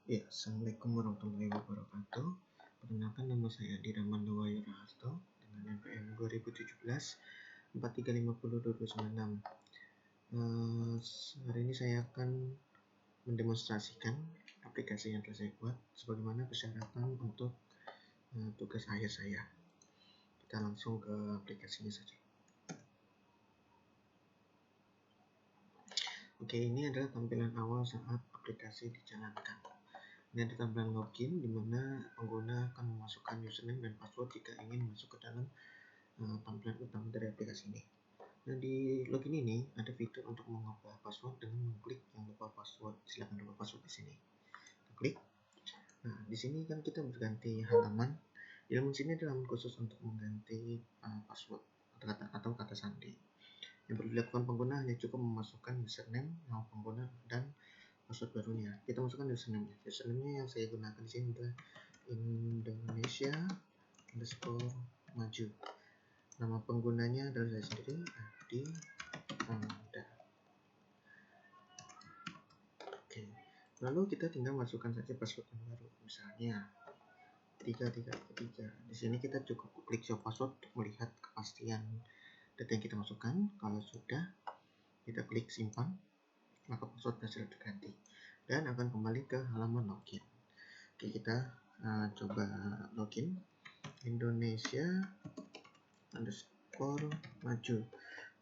Ya, Assalamualaikum warahmatullahi wabarakatuh. Perkenalkan, nama saya Adi Ramanda Wahyu Raharto dengan NPM 2017 4350226. Hari ini saya akan mendemonstrasikan aplikasi yang telah saya buat sebagaimana persyaratan untuk tugas akhir saya. Kita langsung ke aplikasinya saja. Oke, ini adalah tampilan awal saat aplikasi dijalankan. Ini ada tampilan login di mana pengguna akan memasukkan username dan password jika ingin masuk ke dalam tampilan utama dari aplikasi ini. Nah, di login ini ada fitur untuk mengubah password dengan mengklik yang lupa password. Silakan lupa password di sini. Kita klik. Nah, di sini kan kita berganti halaman. Di halaman sini ada halaman khusus untuk mengganti password atau kata sandi. Yang perlu dilakukan pengguna hanya cukup memasukkan username, nama pengguna, dan password barunya. Kita masukkan username-nya. Username-nya yang saya gunakan di sini adalah Indonesia_maju. Nama penggunanya adalah saya sendiri, Adi Ramanda. Oke. Lalu kita tinggal masukkan saja password yang baru. Misalnya 3333. Di sini kita cukup klik show password untuk melihat kepastian data yang kita masukkan. Kalau sudah, kita klik simpan, maka password berhasil terganti dan akan kembali ke halaman login. Oke, kita coba login Indonesia_maju.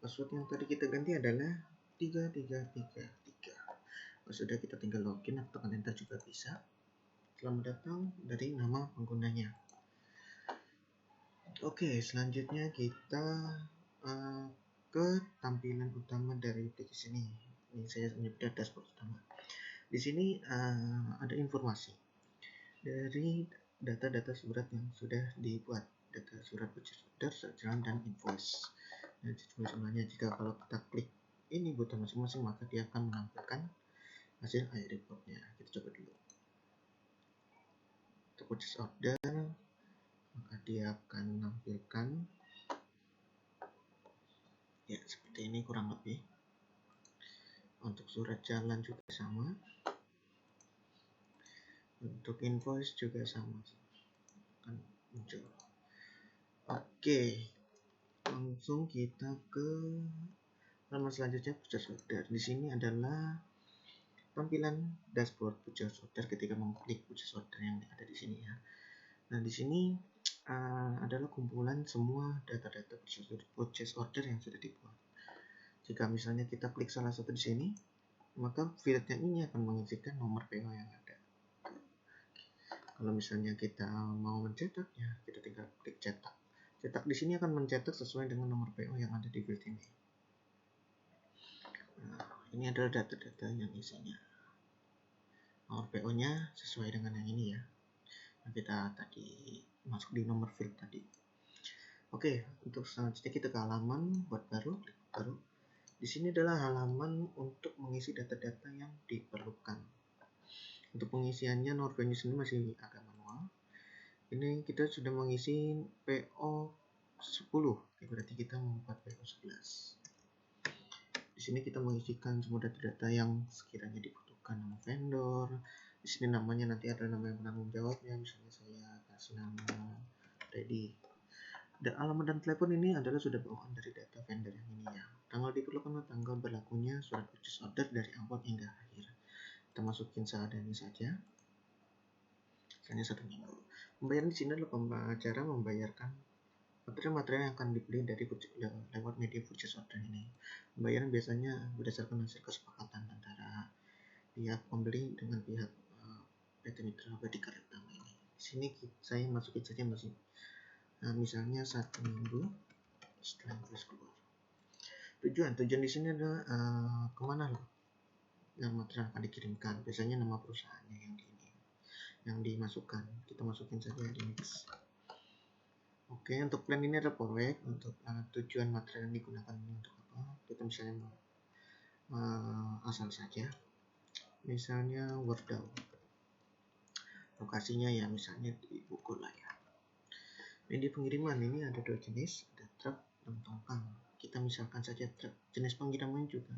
Password yang tadi kita ganti adalah 3333. Kalau sudah, kita tinggal login atau tekan enter juga bisa. Selamat datang dari nama penggunanya. Oke, selanjutnya kita ke tampilan utama dari aplikasi ini. Ini saya menyebutnya dashboard utama. Di sini ada informasi dari data-data surat yang sudah dibuat, data surat purchase order, jalan, dan invoice. Dan semuanya, jika kalau kita klik ini button masing-masing, maka dia akan menampilkan hasil high report-nya. Kita coba dulu. Untuk purchase order, maka dia akan menampilkan ya seperti ini kurang lebih. Untuk surat jalan juga sama. Untuk invoice juga sama, akan muncul. Oke, langsung kita ke halaman selanjutnya, purchase order. Di sini adalah tampilan dashboard purchase order ketika mengklik purchase order yang ada di sini ya. Nah, di sini adalah kumpulan semua data-data purchase order yang sudah dibuat. Jika misalnya kita klik salah satu di sini, maka fieldnya ini akan mengisikan nomor PO yang ada. Kalau misalnya kita mau mencetaknya, kita tinggal klik cetak. Cetak di sini akan mencetak sesuai dengan nomor PO yang ada di field ini. Nah, ini adalah data-data yang isinya. Nomor PO-nya sesuai dengan yang ini ya. Nah, kita tadi masuk di nomor field tadi. Oke, untuk selanjutnya kita ke halaman buat baru, klik baru. Di sini adalah halaman untuk mengisi data-data yang diperlukan. Untuk pengisiannya nomor PO sendiri masih agak manual. Ini kita sudah mengisi PO 10, berarti kita membuat PO 11. Di sini kita mengisikan semua data-data yang sekiranya dibutuhkan, nama vendor. Di sini namanya nanti ada nama yang penanggung jawabnya, misalnya saya kasih nama Ready. Dan alamat dan telepon ini adalah sudah bawaan dari data vendor yang ini ya. Tanggal diperlukan tanggal berlakunya surat purchase order dari awal hingga akhir. Kita masukin seadanya saja. Misalnya 1 minggu. Pembayaran di sini adalah cara membayarkan materi-materi yang akan dibeli dari lewat media purchase order ini. Pembayaran biasanya berdasarkan hasil kesepakatan antara pihak pembeli dengan pihak PT Mitra Abadi Karya Utama ini. Di sini saya masukin saja misalnya 1 minggu setelah invoice keluar. Tujuan di sini adalah kemana loh yang material akan dikirimkan. Biasanya nama perusahaannya yang dimasukkan. Kita masukin saja di next. Oke, untuk plan ini ada proyek. Untuk tujuan material yang digunakan ini untuk apa? Kita misalnya asal saja. Misalnya Wordau. Lokasinya ya misalnya di Bogor lah ya. Media pengiriman ini ada 2 jenis, ada truk dan tongkang. Kita misalkan saja truk. Jenis pengiriman juga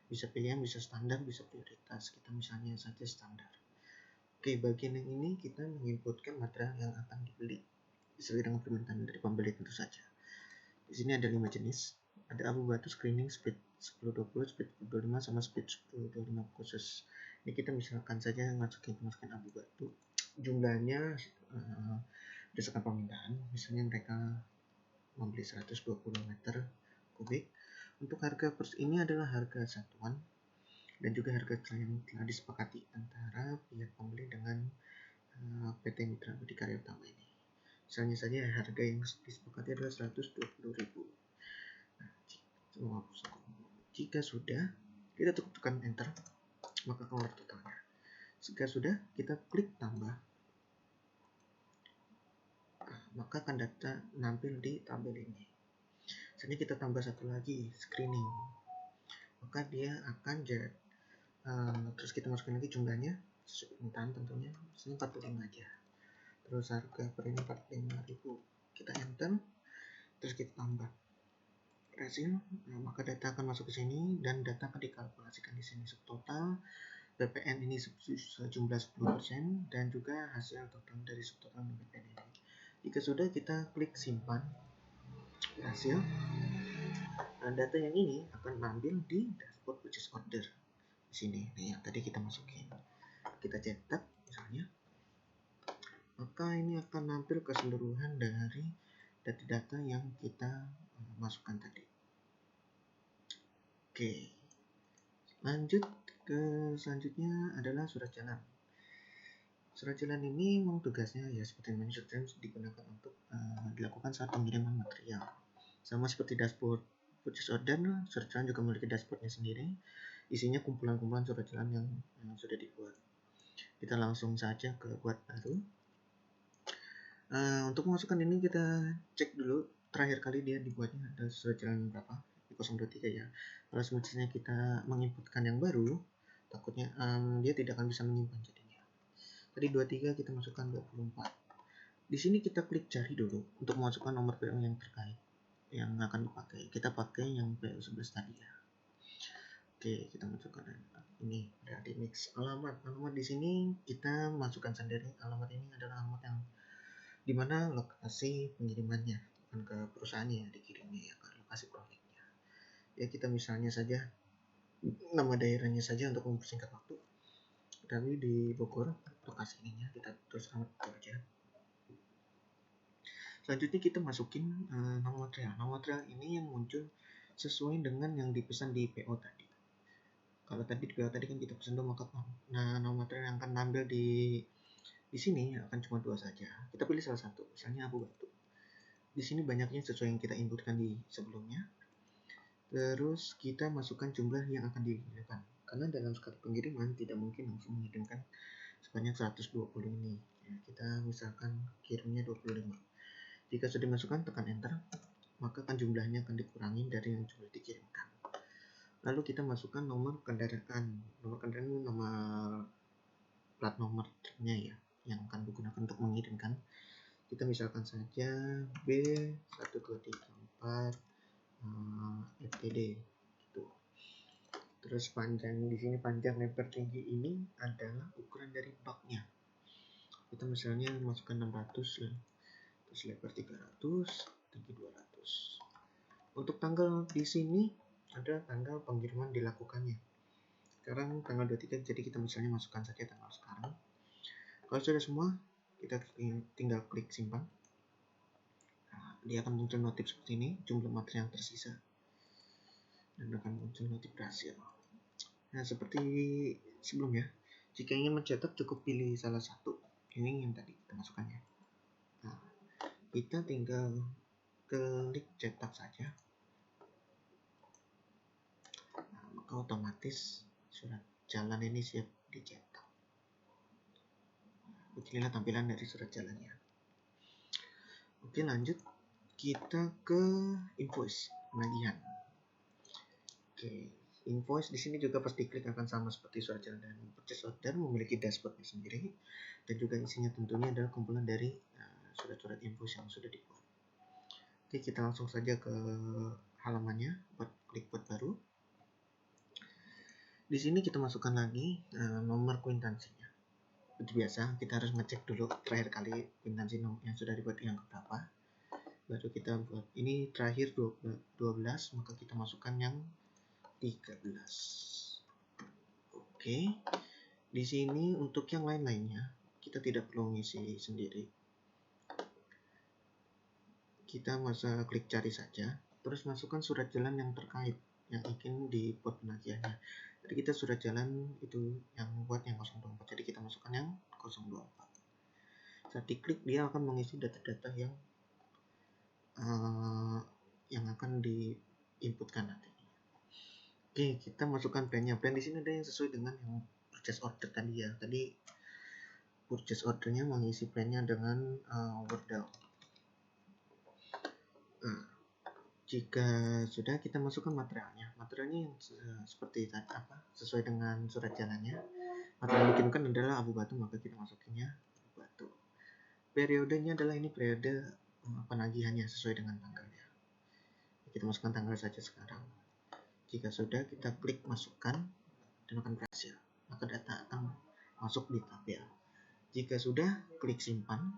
bisa pilihan, bisa standar, bisa prioritas. Kita misalnya saja standar. Oke, bagian yang ini kita menginputkan material yang akan dibeli sesuai dengan permintaan dari pembeli tentu saja. Di sini ada 5 jenis. Ada abu batu screening speed 1020, speed 25 sama speed 1025 khusus. Ini kita misalkan saja masukin abu batu. Jumlahnya berdasarkan permintaan. Misalnya mereka membeli 120 meter kubik. Untuk harga ini adalah harga satuan dan juga harga yang telah disepakati antara pihak pembeli dengan PT Mitra Budi Karya Utama ini. Misalnya saja harga yang disepakati adalah 120.000. Nah, jika sudah, kita tekan enter, maka keluar totalnya. Jika sudah, kita klik tambah, maka akan data nampil di tabel ini. Misalnya kita tambah satu lagi, screening, maka dia akan jadi terus kita masukin lagi jumlahnya permintaan tentunya, misalnya 45 aja. Terus harga per ini 45.000, kita enter, terus kita tambah hasil, maka data akan masuk ke sini dan data akan dikalkulasikan di sini. Subtotal PPN ini sejumlah 10% dan juga hasil total dari subtotal PPN ini. Jika sudah, kita klik simpan hasil. Nah, data yang ini akan ambil di dashboard purchase order. Di sini nih yang tadi kita masukin, kita cetak misalnya, maka ini akan nampil keseluruhan dari data-data yang kita masukkan tadi. Oke, lanjut ke selanjutnya adalah surat jalan. Surat jalan ini memang tugasnya ya seperti menunjukkan digunakan untuk dilakukan saat pengiriman material. Sama seperti dashboard purchase order, surat jalan juga memiliki dashboardnya sendiri. Isinya kumpulan-kumpulan surat jalan yang sudah dibuat. Kita langsung saja ke buat baru. Untuk memasukkan ini kita cek dulu terakhir kali dia dibuatnya ada surat jalan berapa, 023 ya. Kalau semisal kita menginputkan yang baru, takutnya dia tidak akan bisa menyimpan jadinya. Tadi 23, kita masukkan 24. Di sini kita klik cari dulu untuk memasukkan nomor PO yang terkait yang akan dipakai. Kita pakai yang PO11 tadi ya. Oke, kita masukkan ini dari mix alamat di sini kita masukkan sendiri. Alamat ini adalah alamat yang dimana lokasi pengirimannya, bukan ke perusahaannya dikirimnya ya, ke lokasi proyeknya. Ya kita misalnya saja nama daerahnya saja untuk mempersingkat waktu. Kami di Bogor, lokasi ininya kita terus alamat aja. Selanjutnya kita masukin nama material. Nama material ini yang muncul sesuai dengan yang dipesan di PO tadi. Kalau tadi di PO tadi kan kita pesan 2 markup. Nah, nama material yang akan ambil di sini akan cuma 2 saja. Kita pilih salah satu, misalnya abu batu. Di sini banyaknya sesuai yang kita inputkan di sebelumnya. Terus kita masukkan jumlah yang akan dikirimkan. Karena dalam sekali pengiriman tidak mungkin langsung mengirimkan sebanyak 120 ini. Ya, kita misalkan kirimnya 25. Jika sudah dimasukkan, tekan enter, maka kan jumlahnya akan dikurangi dari yang sudah dikirimkan. Lalu kita masukkan nomor kendaraan. Nomor kendaraan ini nomor plat nomornya ya, yang akan digunakan untuk mengirimkan. Kita misalkan saja B1234 FTD gitu. Terus panjang di sini, panjang lebar tinggi ini adalah ukuran dari baknya. Kita misalnya masukkan 600 ya. Terus lebar 300, tinggi 200. Untuk tanggal di sini ada tanggal pengiriman dilakukannya. Sekarang tanggal 23, jadi kita misalnya masukkan saja tanggal sekarang. Kalau sudah semua, kita tinggal klik simpan. Nah, dia akan muncul notif seperti ini, jumlah material yang tersisa. Dan akan muncul notif berhasil. Nah, seperti sebelumnya, jika ingin mencetak cukup pilih salah satu. Ini yang tadi kita masukkannya. Nah, kita tinggal klik cetak saja. Nah, maka otomatis surat jalan ini siap dicetak. Beginilah tampilan dari surat jalannya. Oke, lanjut kita ke invoice penagihan. Oke, invoice di sini juga pasti klik akan sama seperti surat jalan dan purchase order, memiliki dashboardnya sendiri dan juga isinya tentunya adalah kumpulan dari surat-surat invoice yang sudah dibuat. Oke, kita langsung saja ke halamannya, klik buat baru. Di sini kita masukkan lagi nomor kuitansinya. Seperti biasa, kita harus ngecek dulu terakhir kali kwitansi yang sudah dibuat yang berapa. Baru kita buat ini terakhir 12, maka kita masukkan yang 13. Oke. Di sini untuk yang lain-lainnya kita tidak perlu ngisi sendiri. Kita masa klik cari saja, terus masukkan surat jalan yang terkait yang ingin dibuat penagihannya. Jadi kita surat jalan itu yang buat yang 024, jadi kita masukkan yang 024. Saat diklik dia akan mengisi data-data yang akan diinputkan nanti. Oke, kita masukkan plan-nya. Plan di sini ada yang sesuai dengan yang purchase order tadi ya. Tadi purchase ordernya mengisi plan-nya dengan Wordle. Nah, jika sudah, kita masukkan materialnya. Materialnya yang seperti apa? Sesuai dengan surat jalannya. Material yang dikirimkan adalah abu batu, maka kita masukinnya abu batu. Periodenya adalah ini periode penagihannya sesuai dengan tanggalnya. Kita masukkan tanggal saja sekarang. Jika sudah, kita klik masukkan dan akan berhasil. Maka data akan masuk di tabel. Jika sudah, klik simpan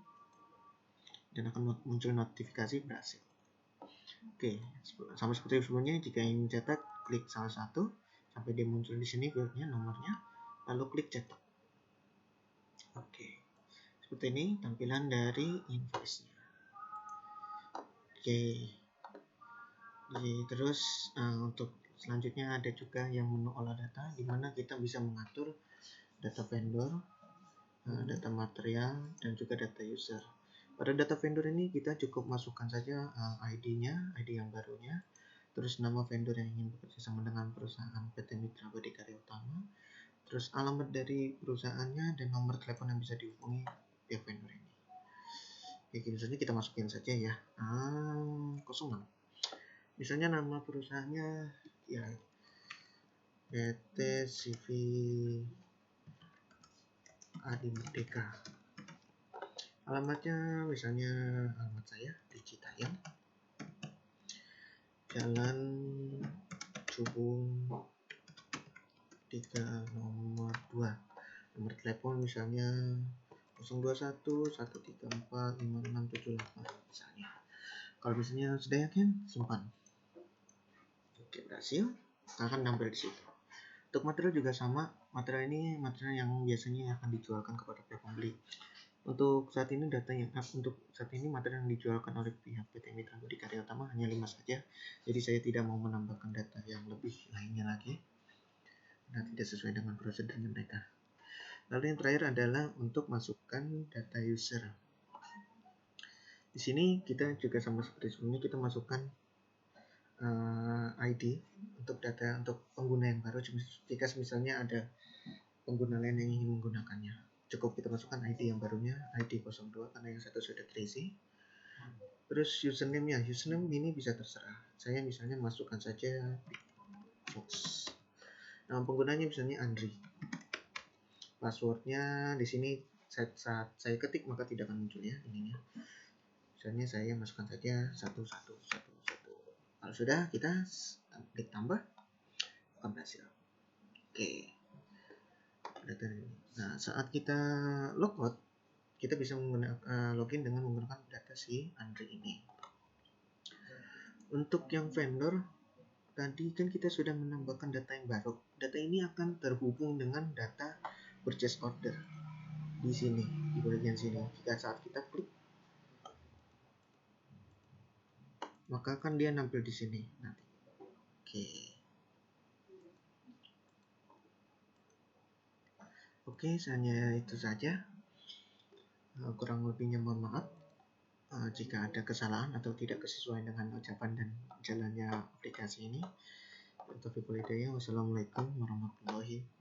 dan akan muncul notifikasi berhasil. Oke, sama seperti sebelumnya, jika ingin cetak, klik salah satu sampai dia muncul di sini fieldnya, nomornya, lalu klik cetak. Oke, seperti ini tampilan dari invoice-nya. Oke, jadi terus untuk selanjutnya ada juga yang menu olah data, di mana kita bisa mengatur data vendor, data material, dan juga data user. Pada data vendor ini kita cukup masukkan saja ID-nya, ID yang barunya, terus nama vendor yang ingin bekerja sama dengan perusahaan PT Mitra Badikarya Utama, terus alamat dari perusahaannya, dan nomor telepon yang bisa dihubungi pihak vendor ini. Oke, misalnya kita masukin saja ya 06. Misalnya nama perusahaannya ya PT CV Adi Merdeka. Alamatnya misalnya alamat saya di Citayam, Jalan Cubung 3 nomor 2. Nomor telepon misalnya 021-134-5678 misalnya. Kalau misalnya sudah yakin, simpan. Oke, berhasil. Akan nampil di situ. Untuk material juga sama. Material ini material yang biasanya akan dijualkan kepada pihak pembeli. Untuk saat ini material yang dijualkan oleh pihak PT Mitra Badikarya Utama hanya 5 saja. Jadi saya tidak mau menambahkan data yang lebih lainnya lagi. Nah, tidak sesuai dengan prosedurnya mereka. Lalu yang terakhir adalah untuk masukkan data user. Di sini kita juga sama seperti sebelumnya, kita masukkan ID untuk data untuk pengguna yang baru. Jika misalnya ada pengguna lain yang ingin menggunakannya, cukup kita masukkan ID yang barunya, ID 02 karena yang satu sudah terisi. Terus username-nya, username ini bisa terserah. Saya misalnya masukkan saja Fox. Nama penggunanya misalnya Andri. Passwordnya di sini saat saya ketik maka tidak akan muncul ya ininya. Misalnya saya masukkan saja 1111. Kalau sudah, kita klik tambah, akan berhasil. Oke. Nah, saat kita logout, kita bisa menggunakan login dengan menggunakan data si Andri ini. Untuk yang vendor, tadi kan kita sudah menambahkan data yang baru. Data ini akan terhubung dengan data purchase order di sini, di bagian sini. Jika saat kita klik, maka akan dia nampil di sini nanti. Oke, hanya itu saja. Kurang lebihnya mohon maaf jika ada kesalahan atau tidak kesesuaian dengan ucapan dan jalannya aplikasi ini. Wassalamualaikum warahmatullahi wabarakatuh.